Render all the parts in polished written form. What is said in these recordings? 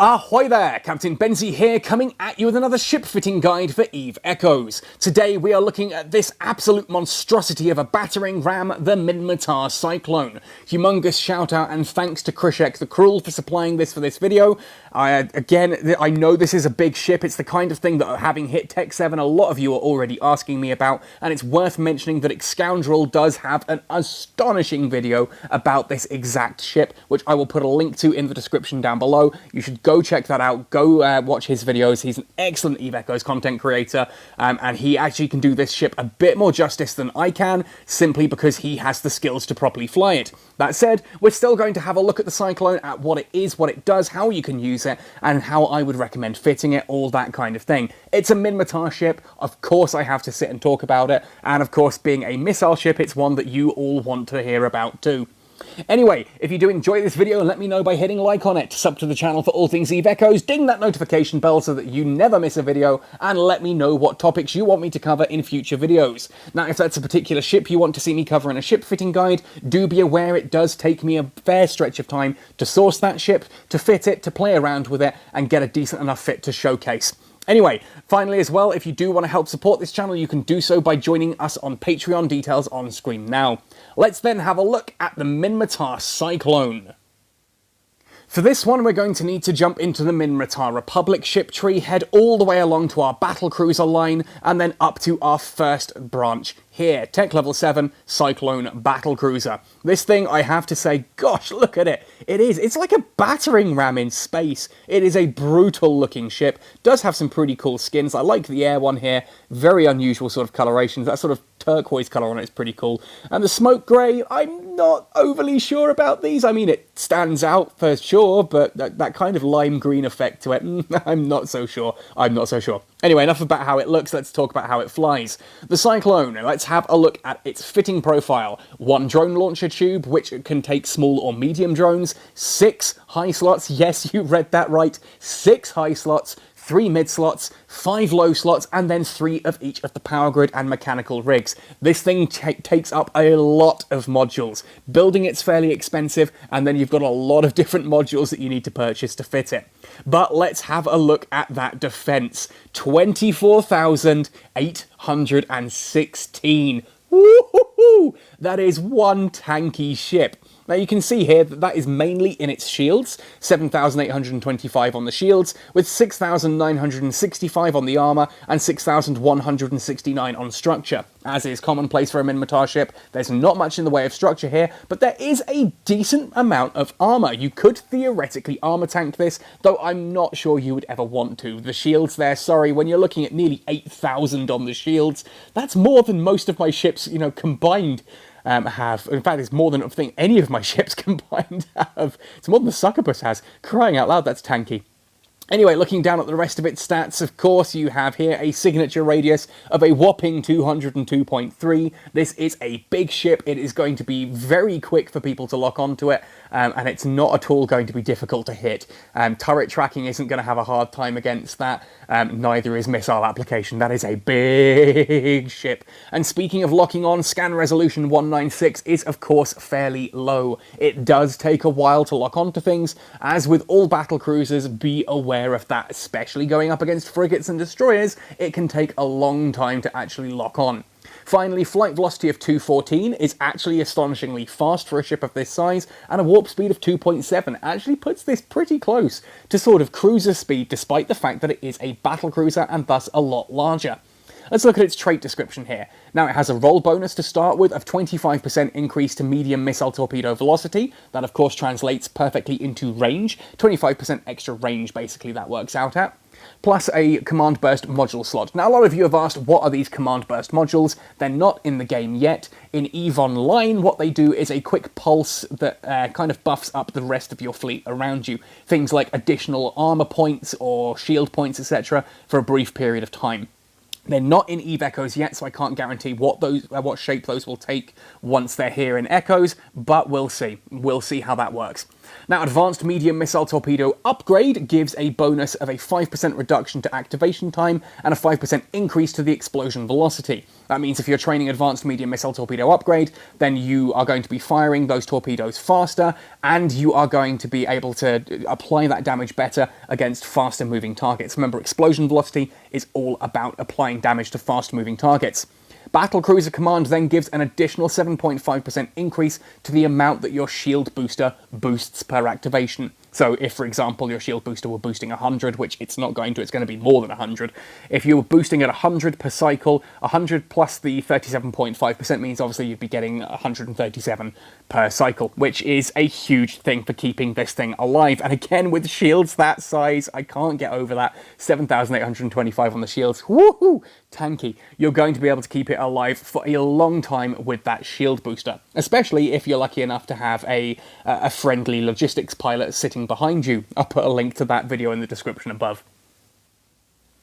Ahoy there, Captain Benzie here, coming at you with another ship fitting guide for EVE Echoes. Today we are looking at this absolute monstrosity of a battering ram, the Minmatar Cyclone. Humongous shout out and thanks to Krishek the Cruel for supplying this for this video. I know this is a big ship. It's the kind of thing that, having hit Tech 7, a lot of you are already asking me about, and it's worth mentioning that Scoundrel does have an astonishing video about this exact ship, which I will put a link to in the description down below. You should go check that out, go watch his videos. He's an excellent EVE Echoes content creator, and he actually can do this ship a bit more justice than I can, simply because he has the skills to properly fly it. That said, we're still going to have a look at the Cyclone, at what it is, what it does, how you can use it, and how I would recommend fitting it, all that kind of thing. It's a Minmatar ship, of course I have to sit and talk about it, and of course being a missile ship, it's one that you all want to hear about too. Anyway, if you do enjoy this video, let me know by hitting like on it, sub to the channel for all things EVE Echoes, ding that notification bell so that you never miss a video, and let me know what topics you want me to cover in future videos. Now, if that's a particular ship you want to see me cover in a ship fitting guide, do be aware it does take me a fair stretch of time to source that ship, to fit it, to play around with it, and get a decent enough fit to showcase. Anyway, finally as well, if you do want to help support this channel, you can do so by joining us on Patreon, details on screen now. Let's then have a look at the Minmatar Cyclone. For this one, we're going to need to jump into the Minmatar Republic ship tree, head all the way along to our Battlecruiser line, and then up to our first branch here, Tech Level 7 Cyclone Battlecruiser. This thing, I have to say, gosh, look at it. It's like a battering ram in space. It is a brutal looking ship, does have some pretty cool skins. I like the air one here, very unusual sort of colorations. That sort of turquoise colour on it is pretty cool. And the smoke grey, I'm not overly sure about these. I mean, it stands out for sure, but that kind of lime green effect to it, I'm not so sure. Anyway, enough about how it looks, let's talk about how it flies. The Cyclone, let's have a look at its fitting profile. 1 drone launcher tube, which can take small or medium drones, 6 high slots, yes, you read that right, 6 high slots, 3 mid slots, 5 low slots, and then 3 of each of the power grid and mechanical rigs. This thing takes up a lot of modules. Building it's fairly expensive, and then you've got a lot of different modules that you need to purchase to fit it. But let's have a look at that defense. 24,816. Woohoo! That is one tanky ship. Now you can see here that is mainly in its shields, 7,825 on the shields, with 6,965 on the armour, and 6,169 on structure. As is commonplace for a Minmatar ship, there's not much in the way of structure here, but there is a decent amount of armour. You could theoretically armour tank this, though I'm not sure you would ever want to. The shields there, sorry, when you're looking at nearly 8,000 on the shields, that's more than most of my ships, combined have. In fact, it's more than I think any of my ships combined have. It's more than the Succubus has. Crying out loud, that's tanky. Anyway, looking down at the rest of its stats, of course, you have here a signature radius of a whopping 202.3. This is a big ship. It is going to be very quick for people to lock onto it, and it's not at all going to be difficult to hit. Turret tracking isn't going to have a hard time against that. Neither is missile application. That is a big ship. And speaking of locking on, scan resolution 196 is, of course, fairly low. It does take a while to lock onto things. As with all battlecruisers, be aware of that, especially going up against frigates and destroyers. It can take a long time to actually lock on. Finally, flight velocity of 214 is actually astonishingly fast for a ship of this size, and a warp speed of 2.7 actually puts this pretty close to sort of cruiser speed, despite the fact that it is a battlecruiser and thus a lot larger. Let's look at its trait description here. Now, it has a roll bonus to start with of 25% increase to medium missile torpedo velocity. That, of course, translates perfectly into range. 25% extra range, basically, that works out at. Plus a command burst module slot. Now, a lot of you have asked, what are these command burst modules? They're not in the game yet. In EVE Online, what they do is a quick pulse that kind of buffs up the rest of your fleet around you. Things like additional armor points or shield points, etc., for a brief period of time. They're not in EVE Echoes yet, so I can't guarantee what shape those will take once they're here in Echoes, but we'll see. We'll see how that works. Now, Advanced Medium Missile Torpedo Upgrade gives a bonus of a 5% reduction to activation time and a 5% increase to the explosion velocity. That means if you're training Advanced Medium Missile Torpedo Upgrade, then you are going to be firing those torpedoes faster, and you are going to be able to apply that damage better against faster moving targets. Remember, explosion velocity is all about applying damage to fast moving targets. Battlecruiser Command then gives an additional 7.5% increase to the amount that your shield booster boosts per activation. So if, for example, your shield booster were boosting 100, which it's not going to, it's going to be more than 100. If you were boosting at 100 per cycle, 100 plus the 37.5% means obviously you'd be getting 137 per cycle, which is a huge thing for keeping this thing alive. And again, with shields that size, I can't get over that. 7,825 on the shields. Woohoo! Tanky. You're going to be able to keep it alive for a long time with that shield booster, especially if you're lucky enough to have a friendly logistics pilot sitting behind you. I'll put a link to that video in the description above.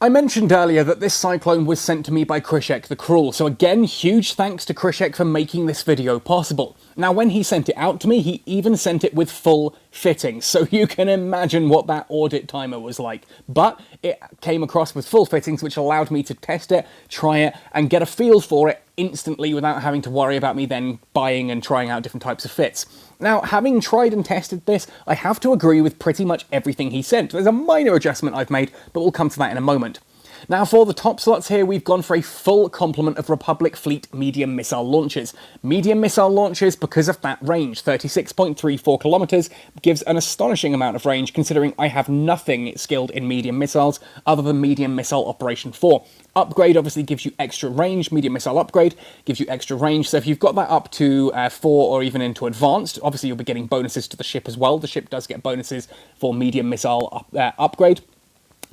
I mentioned earlier that this Cyclone was sent to me by Krishek the Cruel, so again, huge thanks to Krishek for making this video possible. Now, when he sent it out to me, he even sent it with full fittings, so you can imagine what that audit timer was like. But it came across with full fittings, which allowed me to test it, try it, and get a feel for it instantly without having to worry about me then buying and trying out different types of fits. Now, having tried and tested this, I have to agree with pretty much everything he sent. There's a minor adjustment I've made, but we'll come to that in a moment. Now, for the top slots here, we've gone for a full complement of Republic Fleet medium missile launchers. Medium missile launchers because of that range. 36.34 kilometers gives an astonishing amount of range, considering I have nothing skilled in medium missiles other than medium missile operation 4. Upgrade obviously gives you extra range. Medium missile upgrade gives you extra range. So if you've got that up to 4 or even into advanced, obviously you'll be getting bonuses to the ship as well. The ship does get bonuses for medium missile upgrade.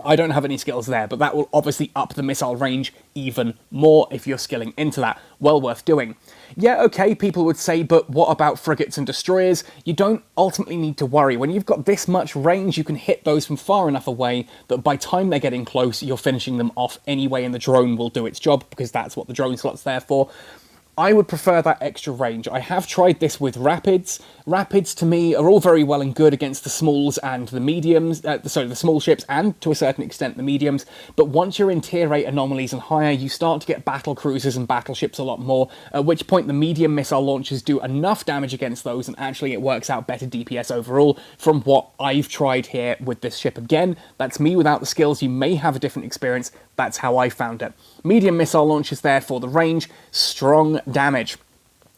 I don't have any skills there, but that will obviously up the missile range even more if you're skilling into that. Well worth doing. Yeah, okay, people would say, but what about frigates and destroyers? You don't ultimately need to worry. When you've got this much range, you can hit those from far enough away that by time they're getting close, you're finishing them off anyway, and the drone will do its job, because that's what the drone slot's there for. I would prefer that extra range. I have tried this with Rapids. Rapids, to me, are all very well and good against the smalls and the mediums, the small ships, and to a certain extent the mediums, but once you're in Tier 8 Anomalies and higher, you start to get Battlecruisers and battleships a lot more, at which point the medium missile launchers do enough damage against those, and actually it works out better DPS overall from what I've tried here with this ship. Again, that's me without the skills. You may have a different experience. That's how I found it. Medium missile launchers there for the range, strong damage.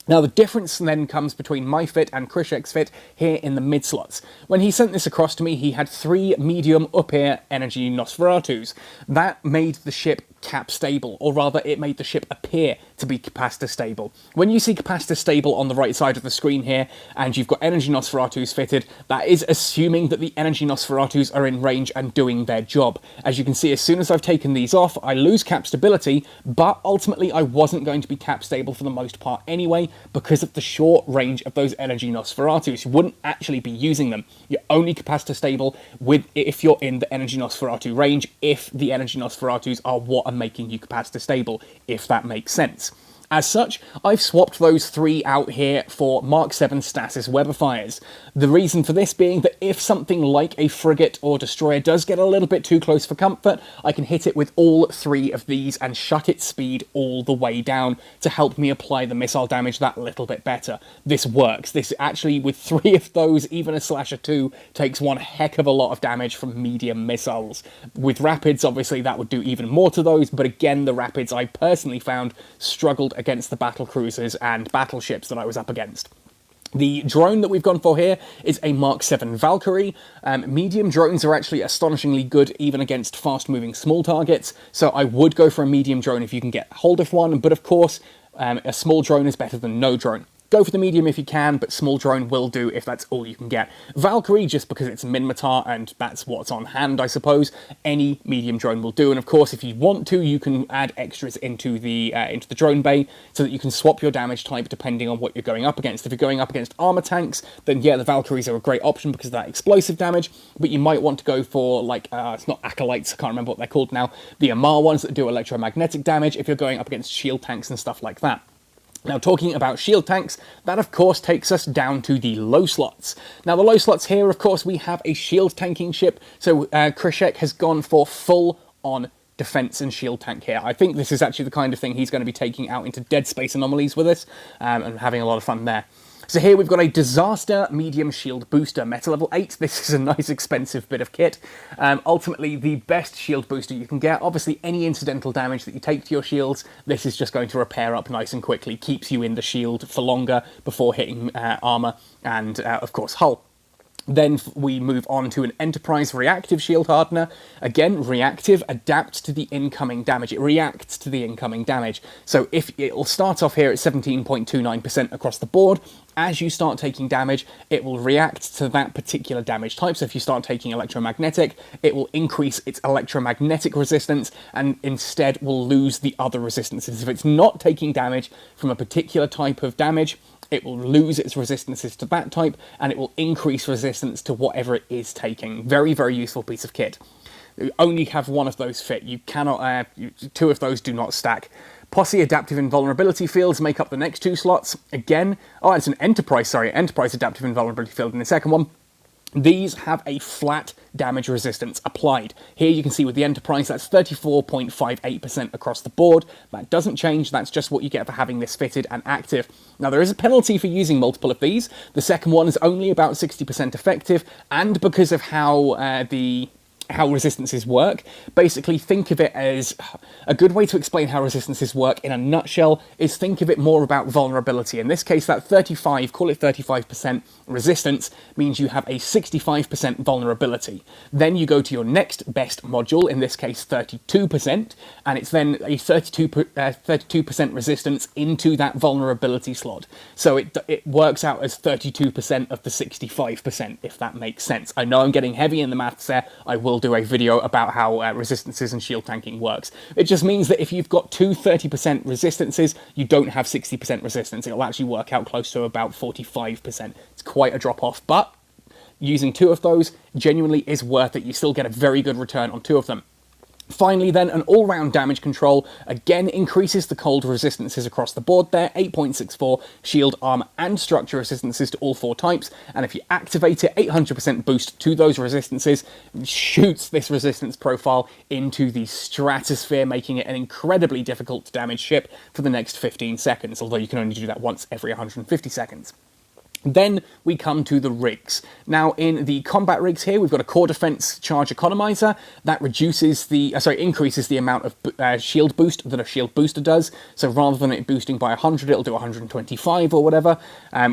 Now, the difference then comes between my fit and Krishek's fit here in the mid slots. When he sent this across to me, he had 3 medium up-air energy Nosferatus. That made the ship cap stable, or rather it made the ship appear to be capacitor stable. When you see capacitor stable on the right side of the screen here, and you've got energy Nosferatus fitted, that is assuming that the energy Nosferatus are in range and doing their job. As you can see, as soon as I've taken these off, I lose cap stability, but ultimately I wasn't going to be cap stable for the most part anyway, because of the short range of those energy Nosferatus. You wouldn't actually be using them. You're only capacitor stable if you're in the energy Nosferatu range, if the energy Nosferatus are what are making you capacitor stable, if that makes sense. As such, I've swapped those 3 out here for Mark 7 Stasis Webifiers. The reason for this being that if something like a frigate or destroyer does get a little bit too close for comfort, I can hit it with all 3 of these and shut its speed all the way down to help me apply the missile damage that little bit better. This works. This actually, with 3 of those, even a Slasher 2 takes one heck of a lot of damage from medium missiles. With Rapids, obviously, that would do even more to those, but again, the Rapids I personally found struggled against the battlecruisers and battleships that I was up against. The drone that we've gone for here is a Mark 7 Valkyrie. Medium drones are actually astonishingly good even against fast-moving small targets, so I would go for a medium drone if you can get hold of one, but of course, a small drone is better than no drone. Go for the medium if you can, but small drone will do if that's all you can get. Valkyrie, just because it's Minmatar and that's what's on hand, I suppose. Any medium drone will do, and of course, if you want to, you can add extras into the drone bay so that you can swap your damage type depending on what you're going up against. If you're going up against armor tanks, then yeah, the Valkyries are a great option because of that explosive damage, but you might want to go for, like, it's not Acolytes, I can't remember what they're called now, the Amar ones that do electromagnetic damage if you're going up against shield tanks and stuff like that. Now, talking about shield tanks, that of course takes us down to the low slots. Now, the low slots here, of course, we have a shield tanking ship, so Krychek has gone for full-on defense and shield tank here. I think this is actually the kind of thing he's going to be taking out into Dead Space Anomalies with us, and having a lot of fun there. So here we've got a Disaster Medium Shield Booster, Meta Level 8. This is a nice expensive bit of kit. Ultimately, the best shield booster you can get. Obviously, any incidental damage that you take to your shields, this is just going to repair up nice and quickly, keeps you in the shield for longer before hitting armor and, of course, hull. Then we move on to an Enterprise Reactive Shield Hardener. Again, reactive, adapts to the incoming damage. It reacts to the incoming damage. So if it'll start off here at 17.29% across the board, as you start taking damage, it will react to that particular damage type. So if you start taking electromagnetic, it will increase its electromagnetic resistance and instead will lose the other resistances. If it's not taking damage from a particular type of damage, it will lose its resistances to that type, and it will increase resistance to whatever it is taking. Very, very useful piece of kit. You only have one of those fit. You cannot, two of those do not stack. Posse Adaptive Invulnerability Fields make up the next two slots. Again, it's an Enterprise Adaptive Invulnerability Field in the second one. These have a flat damage resistance applied. Here you can see with the Enterprise, that's 34.58% across the board. That doesn't change, that's just what you get for having this fitted and active. Now, there is a penalty for using multiple of these. The second one is only about 60% effective, and because of how resistances work, basically think of it as a good way to explain how resistances work in a nutshell is think of it more about vulnerability. In this case, that 35% resistance means you have a 65% vulnerability. Then you go to your next best module, in this case 32%, and it's then a 32% resistance into that vulnerability slot. So it works out as 32% of the 65%, if that makes sense. I know I'm getting heavy in the maths there. I will do a video about how resistances and shield tanking works. It just means that if you've got two 30% resistances, you don't have 60% resistance. It'll actually work out close to about 45%. It's quite a drop off, but using two of those genuinely is worth it. You still get a very good return on two of them. Finally then, an all-round damage control, again increases the cold resistances across the board there, 8.64 shield, armor and structure resistances to all four types, and if you activate it, 800% boost to those resistances, shoots this resistance profile into the stratosphere, making it an incredibly difficult to damage ship for the next 15 seconds, although you can only do that once every 150 seconds. Then we come to the rigs. Now, in the combat rigs here, we've got a core defense charge economizer that reduces the, increases the amount of shield boost that a shield booster does. So rather than it boosting by 100, it'll do 125 or whatever.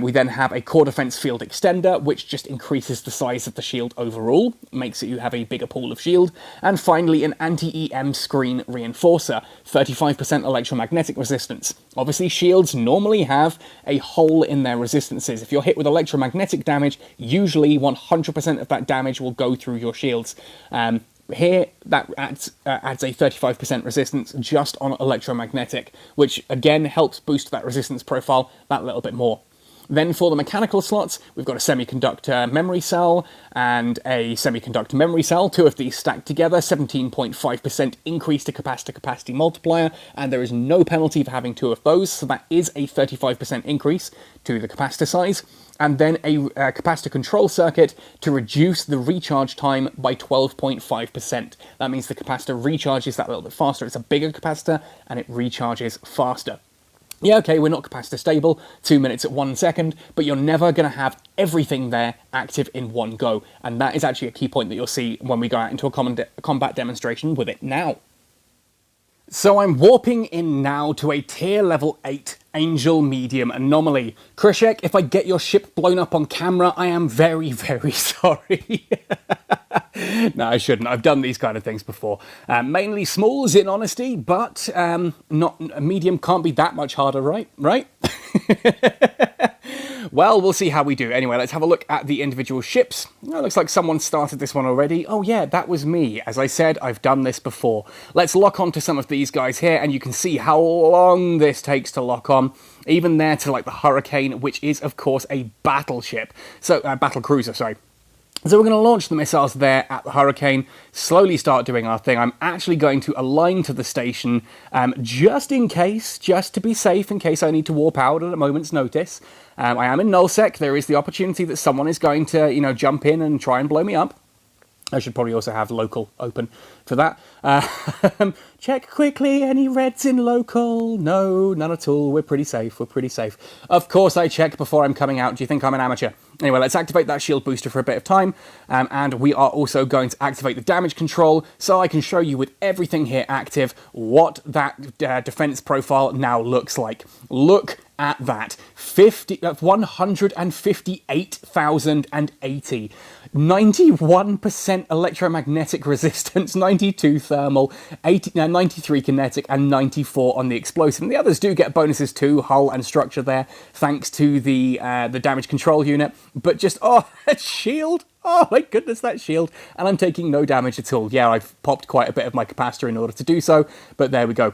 We then have a core defense field extender, which just increases the size of the shield overall, makes it you have a bigger pool of shield. And finally, an anti-EM screen reinforcer, 35% electromagnetic resistance. Obviously, shields normally have a hole in their resistances. If you're hit with electromagnetic damage, usually 100% of that damage will go through your shields. Here, that adds a 35% resistance just on electromagnetic, which again helps boost that resistance profile that little bit more. Then for the mechanical slots, we've got a semiconductor memory cell and a semiconductor memory cell. Two of these stacked together, 17.5% increase to capacitor-capacity multiplier, and there is no penalty for having two of those, so that is a 35% increase to the capacitor size. And then a capacitor control circuit to reduce the recharge time by 12.5%. That means the capacitor recharges that little bit faster. It's a bigger capacitor, and it recharges faster. Yeah, okay, we're not capacitor stable, 2 minutes at 1 second, but you're never going to have everything there active in one go. And that is actually a key point that you'll see when we go out into a combat demonstration with it now. So I'm warping in now to a tier level 8 Angel Medium Anomaly. Krychek, if I get your ship blown up on camera, I am very, very sorry. No, I shouldn't. I've done these kind of things before. Mainly smalls, in honesty, but not a medium can't be that much harder, right? Right? Well, we'll see how we do. Anyway, let's have a look at the individual ships. Oh, looks like someone started this one already. Oh yeah, that was me. As I said, I've done this before. Let's lock on to some of these guys here, and you can see how long this takes to lock on. Even there to like the Hurricane, which is, of course, a battleship. So, battlecruiser, sorry. So we're going to launch the missiles there at the Hurricane, slowly start doing our thing. I'm actually going to align to the station just in case, just to be safe, in case I need to warp out at a moment's notice. I am in nullsec. There is the opportunity that someone is going to, jump in and try and blow me up. I should probably also have local open for that. Check quickly, any reds in local? No, none at all. We're pretty safe. We're pretty safe. Of course I check before I'm coming out. Do you think I'm an amateur? Anyway, let's activate that shield booster for a bit of time. And we are also going to activate the damage control so I can show you with everything here active what that defense profile now looks like. Look at that. 158,080. 91% electromagnetic resistance, 92 thermal, 93 kinetic, and 94 on the explosive. And the others do get bonuses too, hull and structure there, thanks to the damage control unit. But just, that shield! Oh my goodness, that shield! And I'm taking no damage at all. Yeah, I've popped quite a bit of my capacitor in order to do so, but there we go.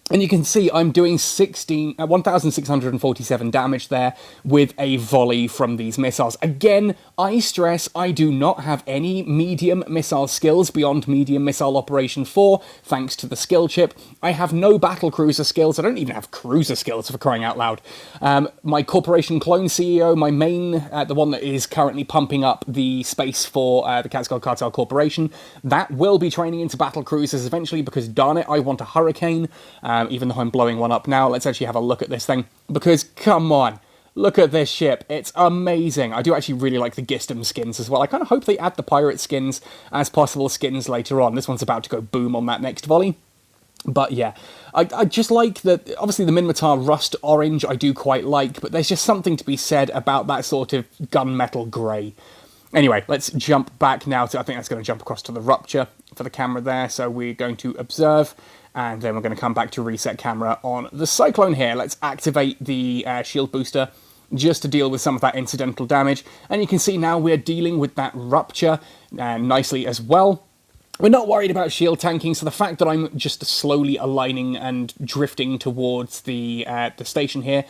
And you can see I'm doing 1,647 damage there with a volley from these missiles. Again, I stress I do not have any medium missile skills beyond medium missile operation 4, thanks to the skill chip. I have no battlecruiser skills. I don't even have cruiser skills, for crying out loud. My Corporation Clone CEO, my main, the one that is currently pumping up the space for the Caracal Corporation, that will be training into battlecruisers eventually because, darn it, I want a Hurricane. Even though I'm blowing one up now, let's actually have a look at this thing, because, come on, look at this ship, it's amazing. I do actually really like the Gistum skins as well. I kind of hope they add the pirate skins as possible skins later on. This one's about to go boom on that next volley. But yeah, I just like that, obviously the Minmatar Rust Orange I do quite like, but there's just something to be said about that sort of gunmetal grey. Anyway, let's jump back now to, I think that's going to jump across to the Rupture for the camera there, so we're going to observe, and then we're going to come back to reset camera on the Cyclone here. Let's activate the shield booster just to deal with some of that incidental damage, and you can see now we're dealing with that Rupture nicely as well. We're not worried about shield tanking, so the fact that I'm just slowly aligning and drifting towards the station here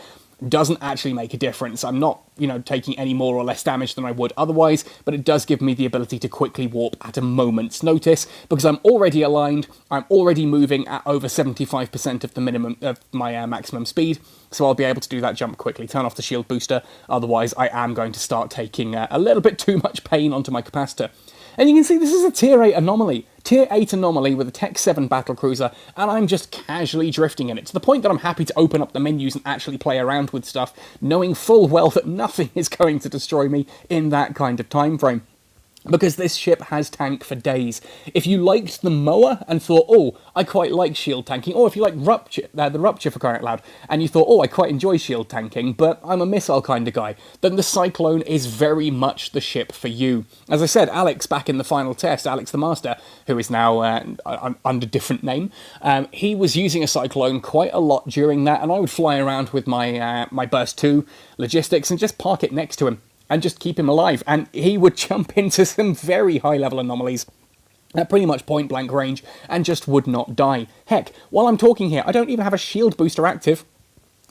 doesn't actually make a difference. I'm not, taking any more or less damage than I would otherwise, but it does give me the ability to quickly warp at a moment's notice, because I'm already aligned, I'm already moving at over 75% of the minimum of my maximum speed, so I'll be able to do that jump quickly, turn off the shield booster, otherwise I am going to start taking a little bit too much pain onto my capacitor. And you can see this is a Tier 8 anomaly. Tier 8 anomaly with a Tech 7 battlecruiser, and I'm just casually drifting in it, to the point that I'm happy to open up the menus and actually play around with stuff, knowing full well that nothing is going to destroy me in that kind of time frame. Because this ship has tank for days. If you liked the Moa and thought, oh, I quite like shield tanking, or if you like Rupture, the Rupture for crying out loud, and you thought, oh, I quite enjoy shield tanking, but I'm a missile kind of guy, then the Cyclone is very much the ship for you. As I said, Alex, back in the final test, Alex the Master, who is now under different name, he was using a Cyclone quite a lot during that, and I would fly around with my, my Burst 2 logistics and just park it next to him and just keep him alive, and he would jump into some very high-level anomalies at pretty much point-blank range and just would not die. Heck, while I'm talking here, I don't even have a shield booster active,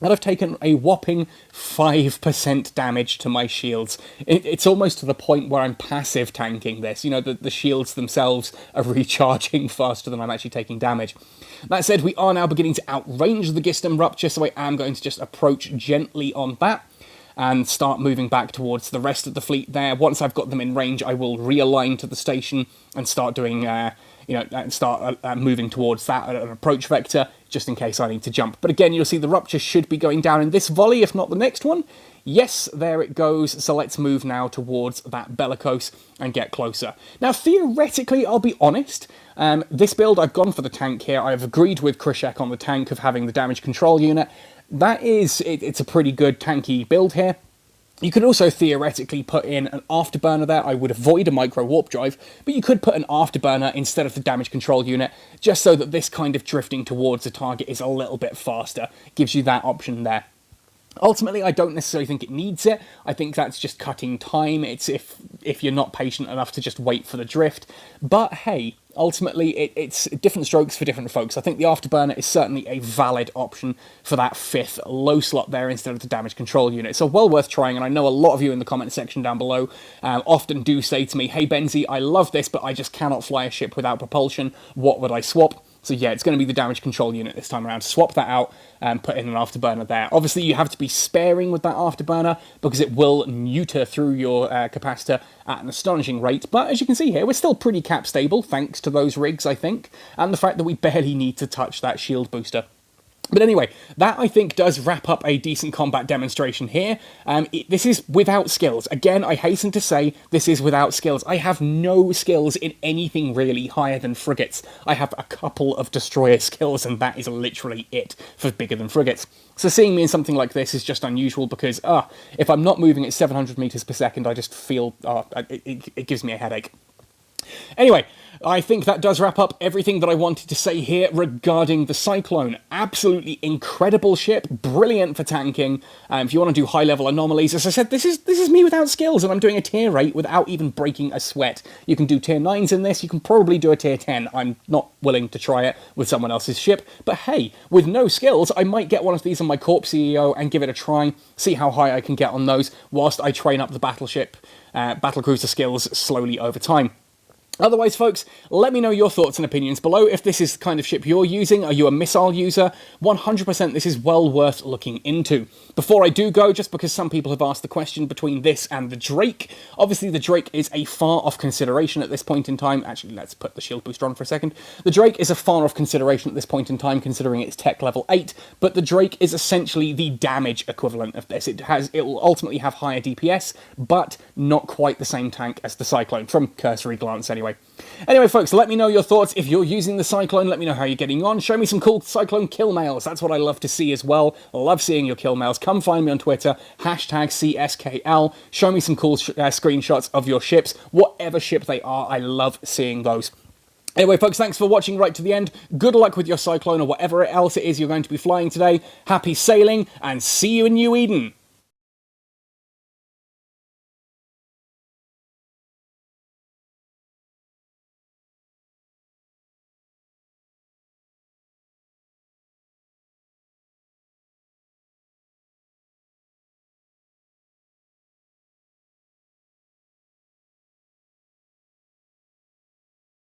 and I've taken a whopping 5% damage to my shields. It's almost to the point where I'm passive tanking this. The shields themselves are recharging faster than I'm actually taking damage. That said, we are now beginning to outrange the Gistum Rupture, so I am going to just approach gently on that and start moving back towards the rest of the fleet there. Once I've got them in range, I will realign to the station and start doing, moving towards that at an approach vector, just in case I need to jump. But again, you'll see the Rupture should be going down in this volley, if not the next one. Yes, there it goes. So let's move now towards that Bellicose and get closer. Now, theoretically, I'll be honest, this build, I've gone for the tank here. I've agreed with Krishek on the tank of having the damage control unit. It's a pretty good tanky build here. You could also theoretically put in an afterburner there. I would avoid a micro warp drive, but you could put an afterburner instead of the damage control unit, just so that this kind of drifting towards the target is a little bit faster. Gives you that option there. Ultimately, I don't necessarily think it needs it. I think that's just cutting time. It's if you're not patient enough to just wait for the drift. But hey, ultimately it's different strokes for different folks. I think the afterburner is certainly a valid option for that 5th low slot there instead of the damage control unit. So well worth trying, and I know a lot of you in the comment section down below often do say to me, hey Benzie, I love this, but I just cannot fly a ship without propulsion. What would I swap? So yeah, it's going to be the damage control unit this time around. Swap that out and put in an afterburner there. Obviously, you have to be sparing with that afterburner because it will neuter through your capacitor at an astonishing rate. But as you can see here, we're still pretty cap stable thanks to those rigs, I think, and the fact that we barely need to touch that shield booster. But anyway, that I think does wrap up a decent combat demonstration here. This is without skills. Again, I hasten to say this is without skills. I have no skills in anything really higher than frigates. I have a couple of destroyer skills, and that is literally it for bigger than frigates. So seeing me in something like this is just unusual because, if I'm not moving at 700 meters per second, I just feel, it gives me a headache. Anyway, I think that does wrap up everything that I wanted to say here regarding the Cyclone. Absolutely incredible ship, brilliant for tanking. If you want to do high-level anomalies, as I said, this is me without skills, and I'm doing a tier 8 without even breaking a sweat. You can do tier 9s in this, you can probably do a tier 10. I'm not willing to try it with someone else's ship, but hey, with no skills, I might get one of these on my Corp CEO and give it a try, see how high I can get on those, whilst I train up the Battlecruiser skills slowly over time. Otherwise, folks, let me know your thoughts and opinions below. If this is the kind of ship you're using, are you a missile user? 100% this is well worth looking into. Before I do go, just because some people have asked the question between this and the Drake, obviously the Drake is a far-off consideration at this point in time. Actually, let's put the shield booster on for a second. The Drake is a far-off consideration at this point in time, considering it's tech level 8, but the Drake is essentially the damage equivalent of this. It will ultimately have higher DPS, but not quite the same tank as the Cyclone, from cursory glance anyway. Anyway, folks, let me know your thoughts. If you're using the Cyclone, let me know how you're getting on. Show me some cool Cyclone kill mails. That's what I love to see as well. I love seeing your kill mails. Come find me on Twitter, #CSKL. Show me some cool screenshots of your ships. Whatever ship they are, I love seeing those. Anyway, folks, thanks for watching right to the end. Good luck with your Cyclone or whatever else it is you're going to be flying today. Happy sailing, and see you in New Eden.